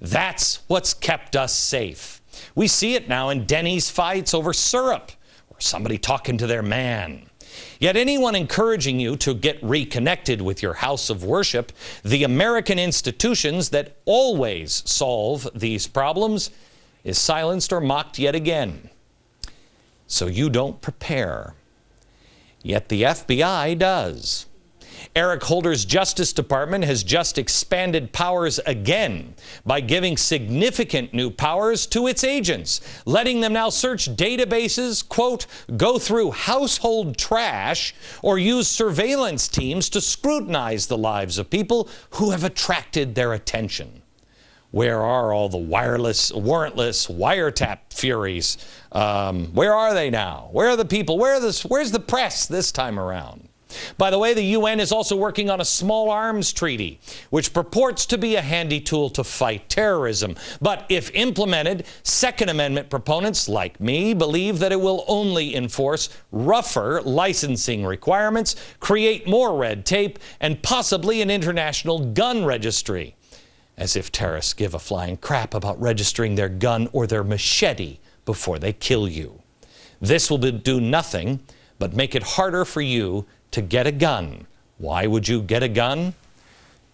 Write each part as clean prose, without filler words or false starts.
That's what's kept us safe. We see it now in Denny's fights over syrup or somebody talking to their man. Yet anyone encouraging you to get reconnected with your house of worship, the American institutions that always solve these problems, is silenced or mocked yet again. So you don't prepare. Yet the FBI does. Eric Holder's Justice Department has just expanded powers again by giving significant new powers to its agents, letting them now search databases, quote, go through household trash, or use surveillance teams to scrutinize the lives of people who have attracted their attention. Where are all the wireless, warrantless wiretap furies? Where are they now? Where are the people? Where's the press this time around? By the way, the UN is also working on a small arms treaty, which purports to be a handy tool to fight terrorism. But if implemented, Second Amendment proponents like me believe that it will only enforce rougher licensing requirements, create more red tape, and possibly an international gun registry. As if terrorists give a flying crap about registering their gun or their machete before they kill you. This will do nothing but make it harder for you to get a gun. Why would you get a gun?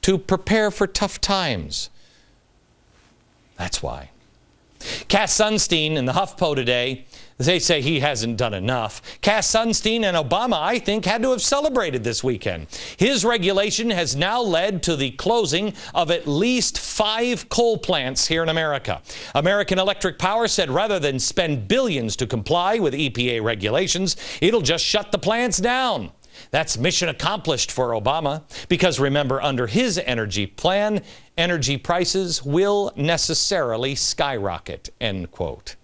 To prepare for tough times. That's why. Cass Sunstein in the HuffPo today, they say he hasn't done enough. Cass Sunstein and Obama, I think, had to have celebrated this weekend. His regulation has now led to the closing of at least 5 coal plants here in America. American Electric Power said rather than spend billions to comply with EPA regulations, it'll just shut the plants down. That's mission accomplished for Obama, because remember, under his energy plan, energy prices will necessarily skyrocket, end quote.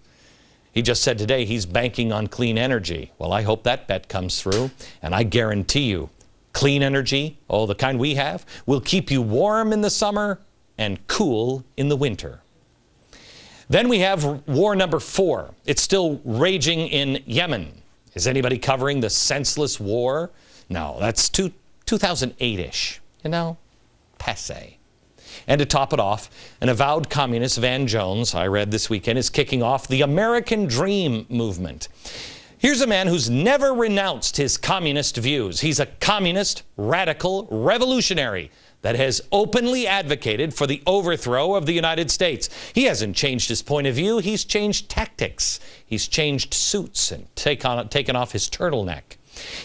He just said today he's banking on clean energy. Well, I hope that bet comes through, and I guarantee you, clean energy, oh, the kind we have, will keep you warm in the summer and cool in the winter. Then we have war number 4. It's still raging in Yemen. Is anybody covering the senseless war? No, that's 2008-ish, you know, passé. And to top it off, an avowed communist, Van Jones, I read this weekend, is kicking off the American Dream movement. Here's a man who's never renounced his communist views. He's a communist, radical, revolutionary that has openly advocated for the overthrow of the United States. He hasn't changed his point of view. He's changed tactics. He's changed suits and taken off his turtleneck.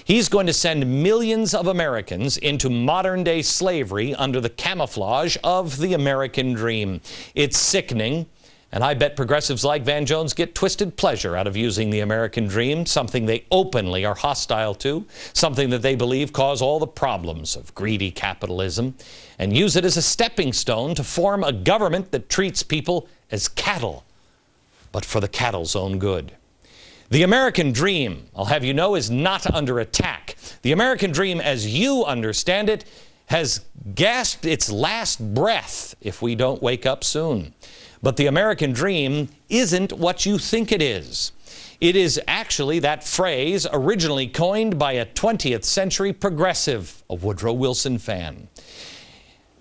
He's going to send millions of Americans into modern-day slavery under the camouflage of the American dream. It's sickening, and I bet progressives like Van Jones get twisted pleasure out of using the American dream, something they openly are hostile to, something that they believe cause all the problems of greedy capitalism, and use it as a stepping stone to form a government that treats people as cattle, but for the cattle's own good. The American dream, I'll have you know, is not under attack. The American dream, as you understand it, has gasped its last breath if we don't wake up soon. But the American dream isn't what you think it is. It is actually that phrase originally coined by a 20th century progressive, a Woodrow Wilson fan.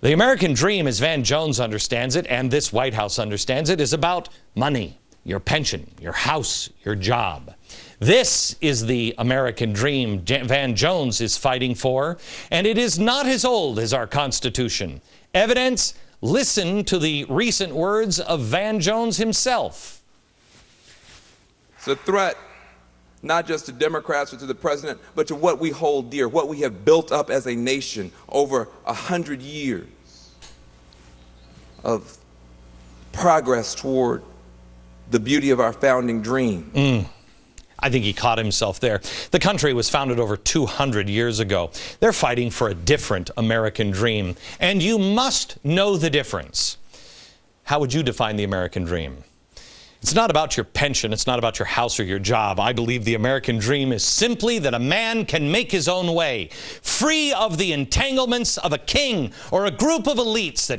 The American dream, as Van Jones understands it, and this White House understands it, is about money. Your pension, your house, your job. This is the American dream Van Jones is fighting for, and it is not as old as our Constitution. Evidence? Listen to the recent words of Van Jones himself. It's a threat, not just to Democrats or to the president, but to what we hold dear, what we have built up as a nation over 100 years of progress toward the beauty of our founding dream. I think he caught himself there. The country was founded over 200 years ago. They're fighting for a different American dream, and you must know the difference. How would you define the American dream? It's not about your pension. It's not about your house or your job. I believe the American dream is simply that a man can make his own way, free of the entanglements of a king or a group of elites that